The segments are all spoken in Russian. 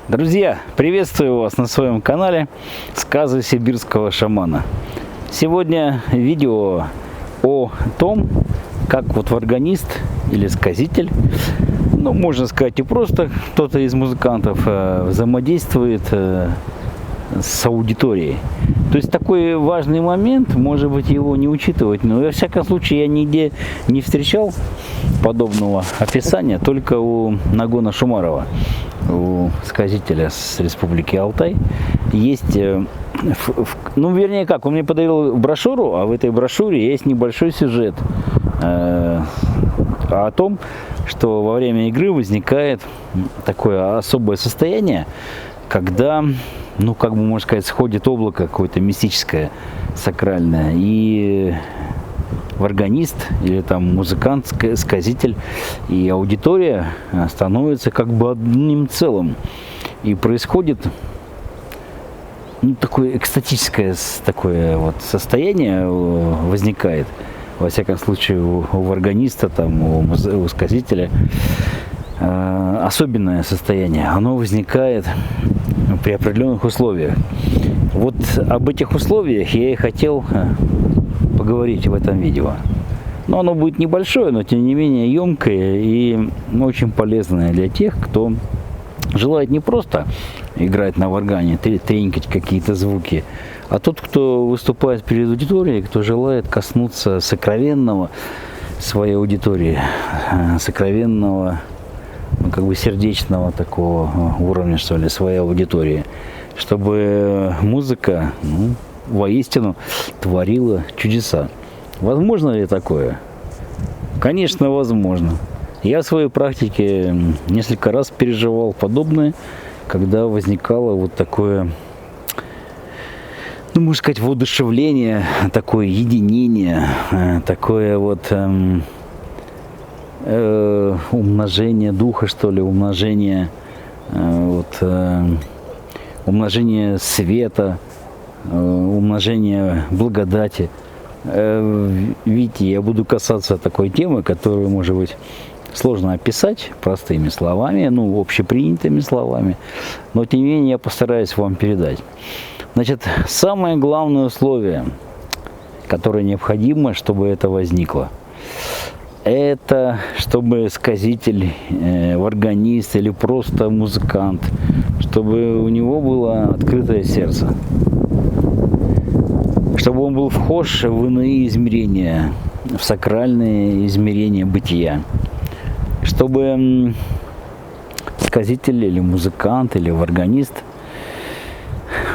Друзья, приветствую вас на своем канале «Сказы сибирского шамана». Сегодня видео о том, как вот органист или сказитель, ну, можно сказать, и просто кто-то из музыкантов взаимодействует с аудиторией. То есть такой важный момент, может быть, его не учитывать, но во всяком случае я нигде не встречал подобного описания, только у Нагона Шумарова, у сказителя с республики Алтай, есть, ну, вернее как, он мне подарил брошюру, а в этой брошюре есть небольшой сюжет о том, что во время игры возникает такое особое состояние, когда, ну, как бы можно сказать, сходит облако какое-то мистическое, сакральное, и органист или там музыкант, сказитель и аудитория становятся как бы одним целым. И происходит, ну, такое экстатическое такое вот состояние возникает, во всяком случае, у органиста, там, у сказителя. Особенное состояние, оно возникает при определенных условиях. Вот об этих условиях я и хотел поговорить в этом видео. Но оно будет небольшое, но тем не менее емкое и очень полезное для тех, кто желает не просто играть на варгане, тренькать какие-то звуки, а тот, кто выступает перед аудиторией, кто желает коснуться сокровенного своей аудитории, сокровенного, ну, как бы сердечного такого уровня, что ли, своей аудитории, чтобы музыка, ну, воистину творила чудеса. Возможно ли такое? Конечно, возможно. Я в своей практике несколько раз переживал подобное, когда возникало вот такое, ну, можно сказать, воодушевление, такое единение, такое вот умножение духа, что ли, умножение умножение света, умножение благодати. Видите, я буду касаться такой темы, которую, может быть, сложно описать простыми словами, ну, общепринятыми словами, но тем не менее я постараюсь вам передать. Значит, самое главное условие, которое необходимо, чтобы это возникло, это чтобы сказитель, органист или просто музыкант, чтобы у него было открытое сердце, чтобы он был вхож в иные измерения, в сакральные измерения бытия, чтобы сказитель или музыкант или органист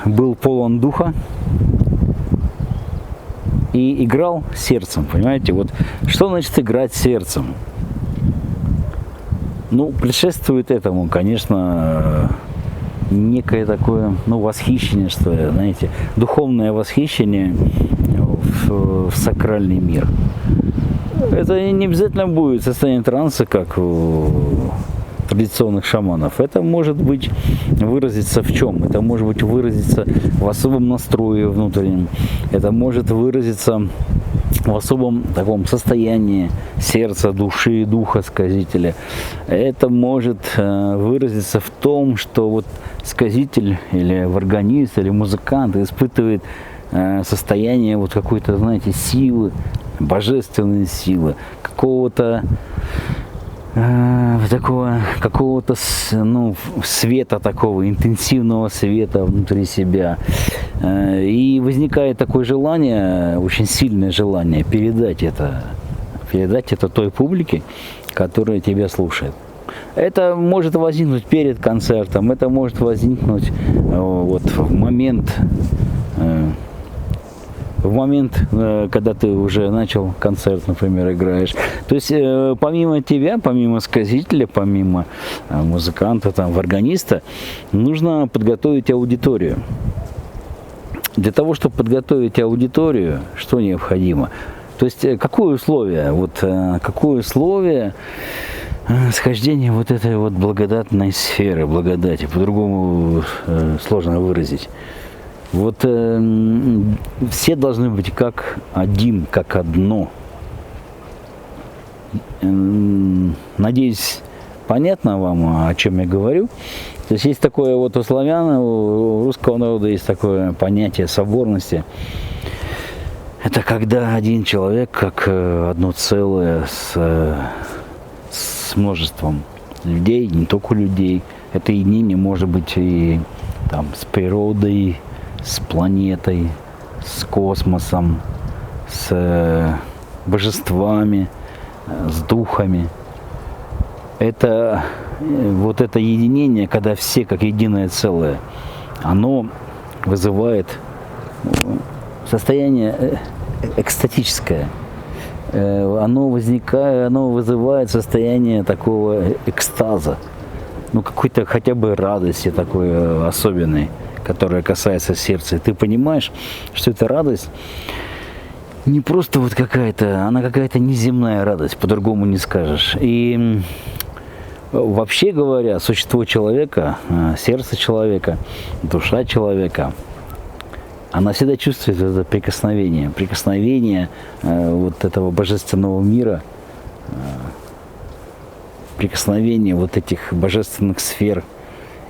был полон духа и играл сердцем, понимаете? Вот что значит играть сердцем? Ну, предшествует этому, конечно, некое такое, ну, восхищение, что ли, знаете, духовное восхищение в сакральный мир. Это не обязательно будет состояние транса, как у традиционных шаманов. Это может быть выразиться в чем? Это может быть выразиться в особом настрое внутреннем. Это может выразиться в особом таком состоянии сердца, души, духа сказителя. Это может выразиться в том, что вот сказитель или органист, или музыкант испытывает состояние вот какой-то, знаете, силы, божественной силы, какого-то такого, какого-то, ну, света такого, интенсивного света внутри себя. И возникает такое желание, очень сильное желание передать это той публике, которая тебя слушает. Это может возникнуть перед концертом, это может возникнуть вот в момент, когда ты уже начал концерт, например, играешь. То есть помимо тебя, помимо сказителя, помимо музыканта, там, органиста, нужно подготовить аудиторию. Для того, чтобы подготовить аудиторию, что необходимо? То есть какое условие? Вот какое условие схождения вот этой вот благодатной сферы, благодати, по-другому сложно выразить. Вот все должны быть как один, как одно. Надеюсь, понятно вам, о чем я говорю. То есть есть такое вот у славян, у русского народа есть такое понятие соборности. Это когда один человек как одно целое с множеством людей, не только людей. Это единение может быть и там, с природой, с планетой, с космосом, с божествами, с духами. Это вот это единение, когда все как единое целое, оно вызывает состояние экстатическое. Оно вызывает состояние такого экстаза, ну какой-то хотя бы радости такой особенной, которая касается сердца. И ты понимаешь, что эта радость не просто вот какая-то, она какая-то неземная радость, по-другому не скажешь. И вообще говоря, существо человека, сердце человека, душа человека, она всегда чувствует это прикосновение вот этого божественного мира, прикосновение вот этих божественных сфер.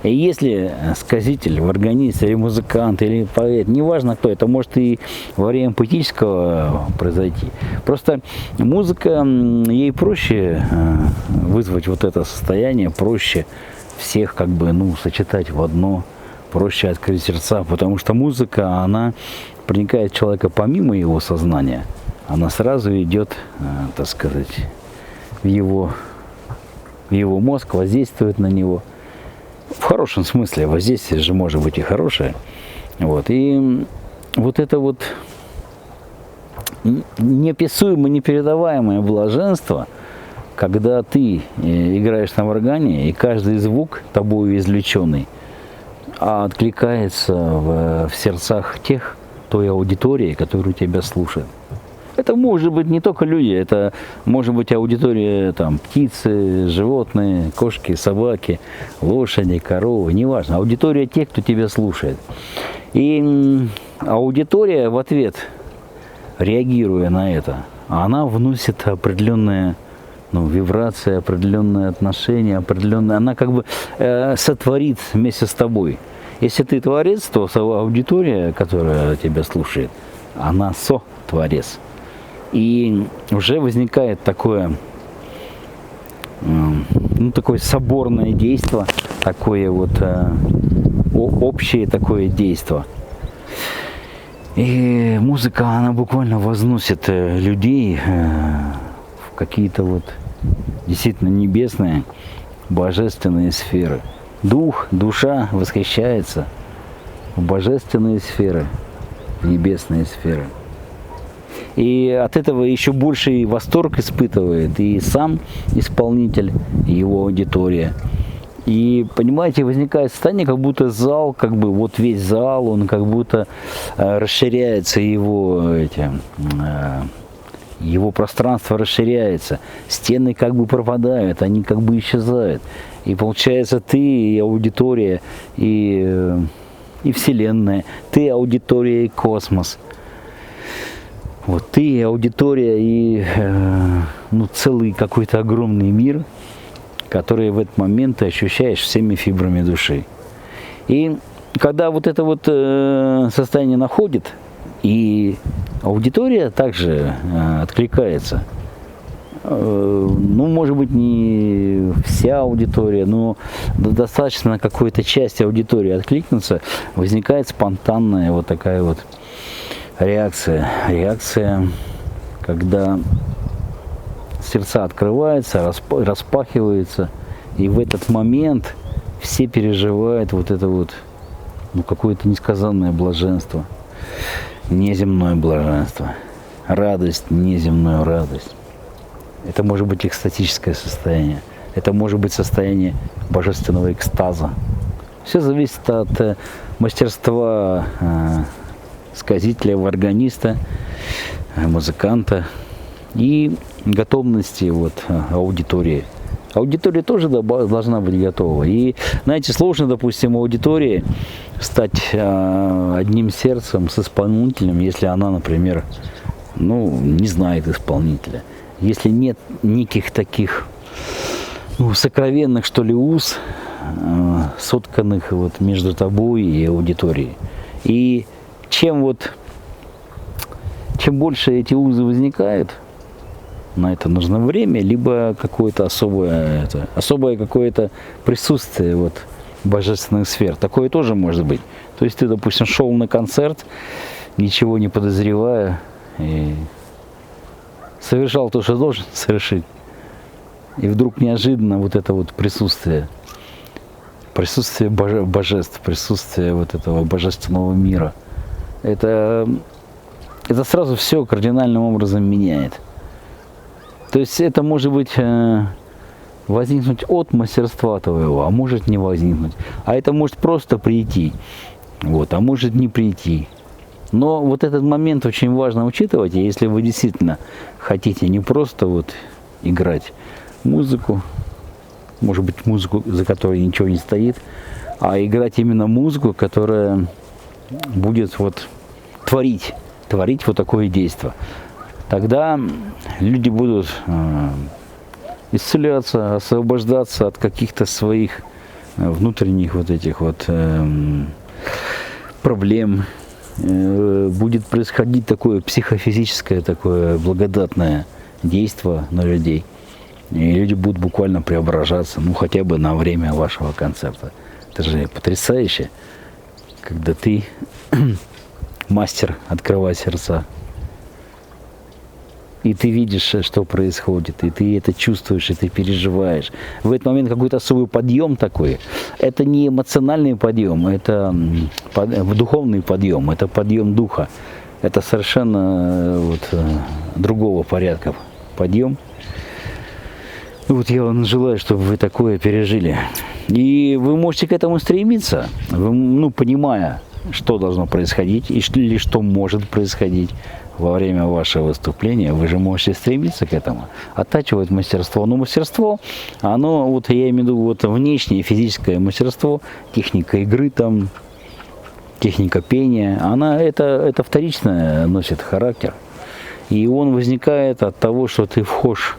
И если сказитель, органист, или музыкант, или поэт, неважно кто, это может и во время поэтического произойти. Просто музыка, ей проще вызвать вот это состояние, проще всех как бы, ну, сочетать в одно, проще открыть сердца, потому что музыка, она проникает в человека помимо его сознания, она сразу идет, так сказать, в его мозг, воздействует на него. В хорошем смысле, воздействие же может быть и хорошее. Вот. И вот это вот неописуемое, непередаваемое блаженство, когда ты играешь на органе, и каждый звук, тобою извлеченный, откликается в сердцах тех, той аудитории, которую тебя слушает. Это может быть не только люди, это может быть аудитория там, птицы, животные, кошки, собаки, лошади, коровы, неважно. Аудитория тех, кто тебя слушает. И аудитория в ответ, реагируя на это, она вносит определенные вибрации, определенные отношения, определенные, она как бы сотворит вместе с тобой. Если ты творец, то аудитория, которая тебя слушает, она сотворец. И уже возникает такое, такое соборное действие, такое вот общее такое действие. И музыка, она буквально возносит людей в какие-то вот действительно небесные, божественные сферы. Дух, душа восхищается в божественные сферы, в небесные сферы. И от этого еще больший восторг испытывает и сам исполнитель, и его аудитория. И, понимаете, возникает состояние, как будто зал, как бы вот весь зал, он как будто расширяется, его пространство расширяется, стены как бы пропадают, они как бы исчезают. И получается ты и аудитория, и Вселенная, ты аудитория и космос. Вот ты аудитория и целый какой-то огромный мир, который в этот момент ты ощущаешь всеми фибрами души. И когда вот это вот состояние находит, и аудитория также откликается, может быть, не вся аудитория, но достаточно какой-то части аудитории откликнуться, возникает спонтанная вот такая вот реакция, когда сердца открываются, распахиваются, и в этот момент все переживают вот это вот, какое-то несказанное блаженство, неземное блаженство, радость, неземную радость. Это может быть экстатическое состояние, это может быть состояние божественного экстаза. Все зависит от мастерства сказителя, органиста, музыканта и готовности аудитории. Аудитория тоже должна быть готова. И, знаете, сложно, допустим, аудитории стать одним сердцем с исполнителем, если она, например, не знает исполнителя. Если нет неких таких сокровенных, что ли, уз сотканных вот между тобой и аудиторией. И чем больше эти узы возникают, на это нужно время, либо какое-то особое какое-то присутствие вот божественных сфер. Такое тоже может быть. То есть ты, допустим, шел на концерт, ничего не подозревая, и совершал то, что должен совершить. И вдруг неожиданно вот это вот присутствие божеств, присутствие вот этого божественного мира, это сразу все кардинальным образом меняет. То есть это может быть возникнуть от мастерства твоего, а может не возникнуть. А это может просто прийти, вот, а может не прийти. Но вот этот момент очень важно учитывать, и если вы действительно хотите не просто вот играть музыку, может быть музыку, за которой ничего не стоит, а играть именно музыку, которая будет вот творить вот такое действие. Тогда люди будут исцеляться, освобождаться от каких-то своих внутренних вот этих вот проблем. Будет происходить такое психофизическое, такое благодатное действие на людей. И люди будут буквально преображаться, ну хотя бы на время вашего концерта. Это же потрясающе, когда ты мастер открывать сердца. И ты видишь, что происходит, и ты это чувствуешь, и ты переживаешь. В этот момент какой-то особый подъем такой. Это не эмоциональный подъем, это духовный подъем, это подъем духа. Это совершенно вот другого порядка подъем. Вот я вам желаю, чтобы вы такое пережили. И вы можете к этому стремиться, понимая, что должно происходить или что может происходить во время вашего выступления, вы же можете стремиться к этому, оттачивать мастерство. Но мастерство, оно, вот я имею в виду, вот внешнее физическое мастерство, техника игры там, техника пения, это вторичное носит характер. И он возникает от того, что ты вхож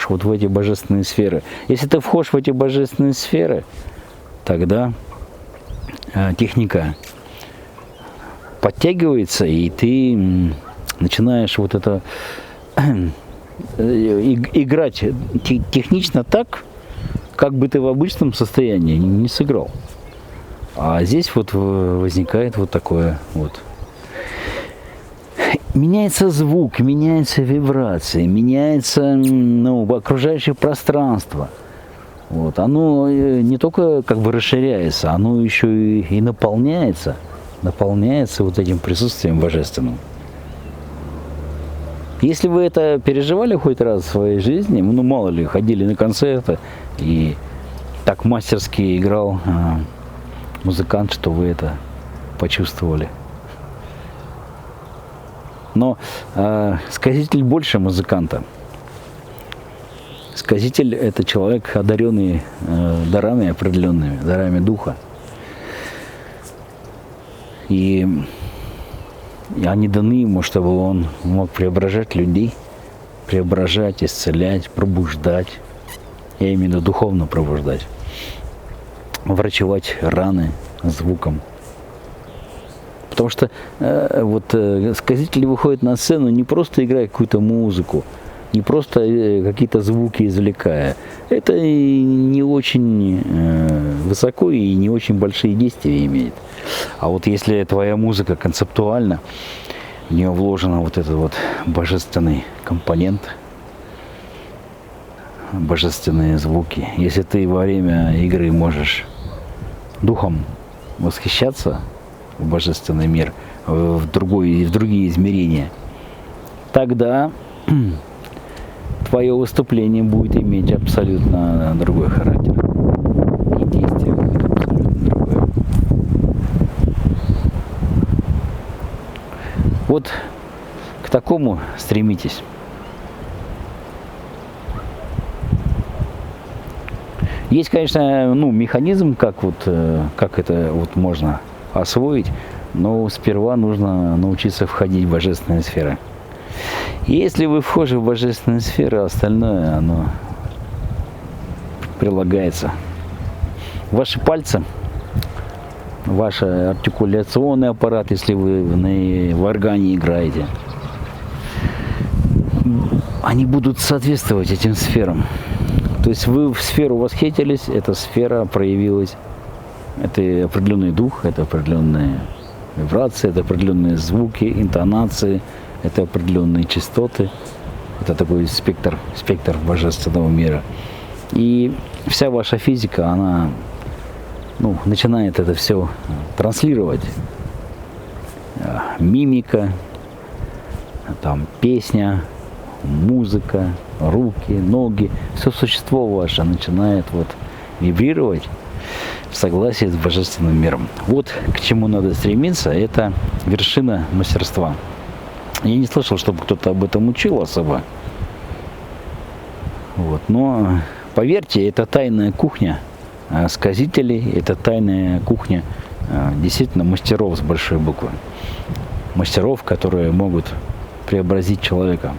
вот в эти божественные сферы. Если ты вхож в эти божественные сферы, тогда техника подтягивается, и ты начинаешь вот это играть технично так, как бы ты в обычном состоянии не сыграл. А здесь вот возникает вот такое вот. Меняется звук, меняются вибрации, меняется окружающее пространство. Вот. Оно не только как бы расширяется, оно еще и наполняется вот этим присутствием божественным. Если вы это переживали хоть раз в своей жизни, мало ли, ходили на концерты и так мастерски играл музыкант, что вы это почувствовали. Но сказитель больше музыканта. Сказитель – это человек, одаренный дарами определенными, дарами духа. И они даны ему, чтобы он мог преображать людей, преображать, исцелять, пробуждать. Я имею в виду духовно пробуждать. Врачевать раны звуком. Потому что сказитель выходит на сцену не просто играя какую-то музыку, не просто какие-то звуки извлекая. Это не очень высоко и не очень большие действия имеет. А вот если твоя музыка концептуальна, в нее вложен вот этот вот божественный компонент, божественные звуки. Если ты во время игры можешь духом восхищаться в божественный мир, в другие измерения, тогда твое выступление будет иметь абсолютно другой характер. И действие будет абсолютно другое. Вот к такому стремитесь. Есть, конечно, механизм, как это вот можно освоить, но сперва нужно научиться входить в божественные сферы. И если вы вхожи в божественные сферы, остальное, оно прилагается. ваши пальцы, ваш артикуляционный аппарат, если вы в органе играете, они будут соответствовать этим сферам. То есть вы в сферу восхитились, эта сфера проявилась. Это определенный дух, это определенные вибрации, это определенные звуки, интонации, это определенные частоты. Это такой спектр божественного мира. И вся ваша физика, она начинает это все транслировать. Мимика, там песня, музыка, руки, ноги, все существо ваше начинает вибрировать в согласии с божественным миром. Вот к чему надо стремиться, это вершина мастерства. Я не слышал, чтобы кто-то об этом учил особо. Но поверьте, это тайная кухня сказителей, это тайная кухня действительно мастеров с большой буквы. Мастеров, которые могут преобразить человека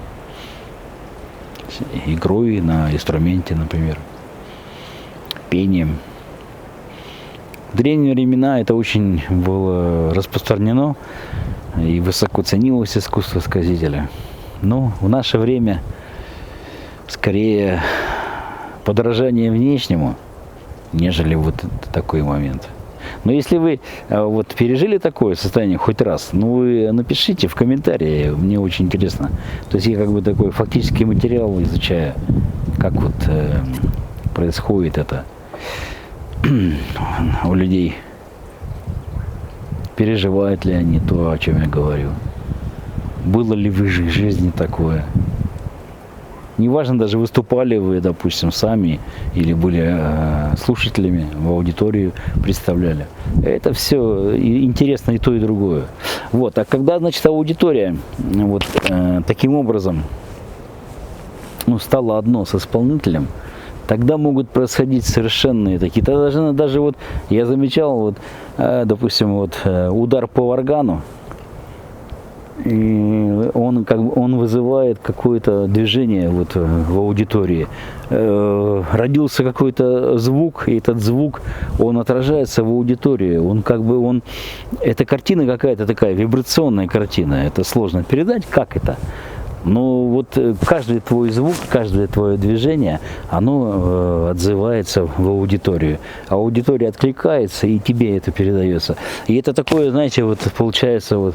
игрой на инструменте, например, пением. В древние времена это очень было распространено и высоко ценилось искусство сказителя. Но в наше время скорее подражание внешнему, нежели такой момент. Но если вы пережили такое состояние хоть раз, вы напишите в комментарии, мне очень интересно. То есть я такой фактический материал изучаю, как происходит это у людей. Переживают ли они то, о чем я говорю? Было ли в их жизни такое? Неважно, даже выступали вы, допустим, сами или были слушателями, в аудиторию представляли. Это все интересно и то, и другое. А когда, аудитория таким образом стала одно с исполнителем, тогда могут происходить совершенные такие. Даже я замечал, допустим, удар по органу, и он вызывает какое-то движение в аудитории. Родился какой-то звук, и этот звук, он отражается в аудитории. Это картина какая-то такая, вибрационная картина. Это сложно передать, как это. Но каждый твой звук, каждое твое движение, оно отзывается в аудиторию. Аудитория откликается, и тебе это передается. И это такое, знаете, получается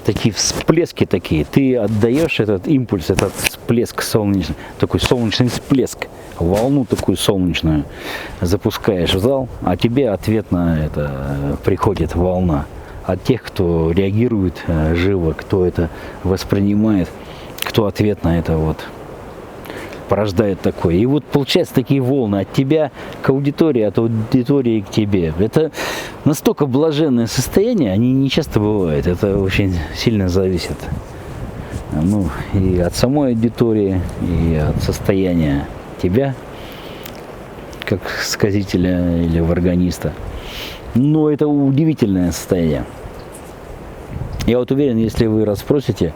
такие всплески такие. Ты отдаешь этот импульс, этот всплеск солнечный, такой солнечный всплеск, волну такую солнечную запускаешь в зал, а тебе ответно это приходит волна. От тех, кто реагирует живо, кто это воспринимает, кто ответ на это порождает такое. И получаются такие волны от тебя к аудитории, от аудитории к тебе. Это настолько блаженное состояние, они не часто бывают. Это очень сильно зависит и от самой аудитории, и от состояния тебя, как сказителя или органиста. Но это удивительное состояние. Я уверен, если вы расспросите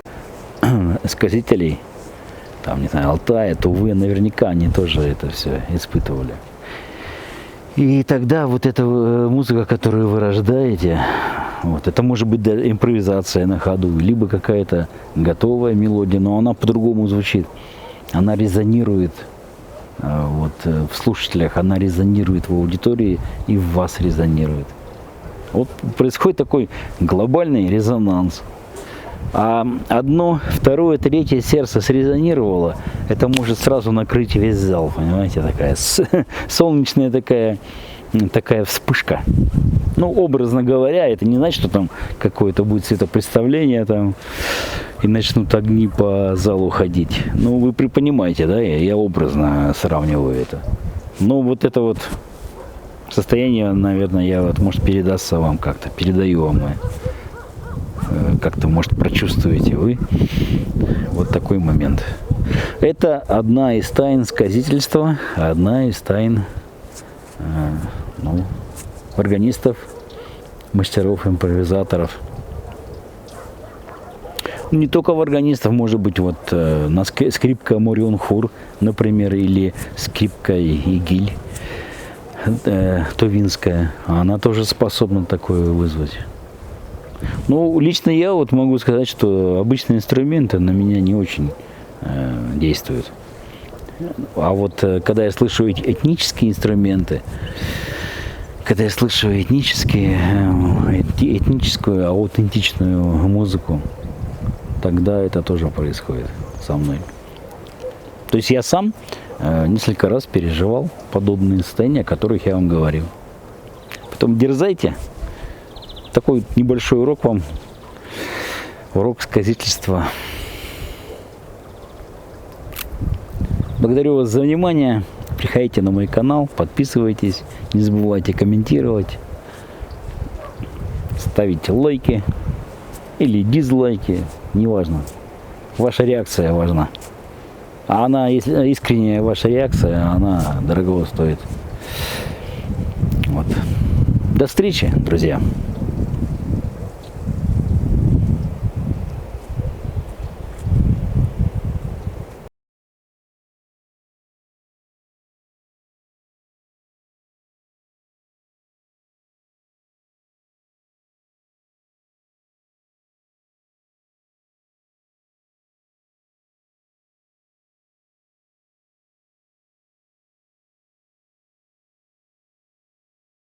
сказителей, Алтая, то вы наверняка они тоже это все испытывали. И тогда эта музыка, которую вы рождаете, это может быть импровизация на ходу, либо какая-то готовая мелодия, но она по-другому звучит. Она резонирует в слушателях, она резонирует в аудитории и в вас резонирует. Происходит такой глобальный резонанс. А одно, второе, третье сердце срезонировало, это может сразу накрыть весь зал, понимаете, такая солнечная такая вспышка. Образно говоря, это не значит, что там какое-то будет светопредставление и начнут огни по залу ходить. Вы понимаете, да, я образно сравниваю это. Но это состояние, наверное, может передастся вам как-то, передаю вам. Как-то, может, прочувствуете вы такой момент. Это одна из тайн сказительства, одна из тайн органистов, мастеров, импровизаторов. Не только в органистов, может быть, скрипка Морион Хур, например, или скрипка Игиль. тувинская, она тоже способна такое вызвать. Ну, лично я вот могу сказать, что обычные инструменты на меня не очень действуют. А вот когда я слышу этнические инструменты, когда я слышу этническую, аутентичную музыку, тогда это тоже происходит со мной. То есть я сам несколько раз переживал подобные состояния, о которых я вам говорил. Потом дерзайте. Такой небольшой урок вам. Урок сказительства. Благодарю вас за внимание. Приходите на мой канал, подписывайтесь. Не забывайте комментировать. Ставите лайки или дизлайки. Неважно. Ваша реакция важна. А она, если искренняя ваша реакция, она дорого стоит. Вот. До встречи, друзья.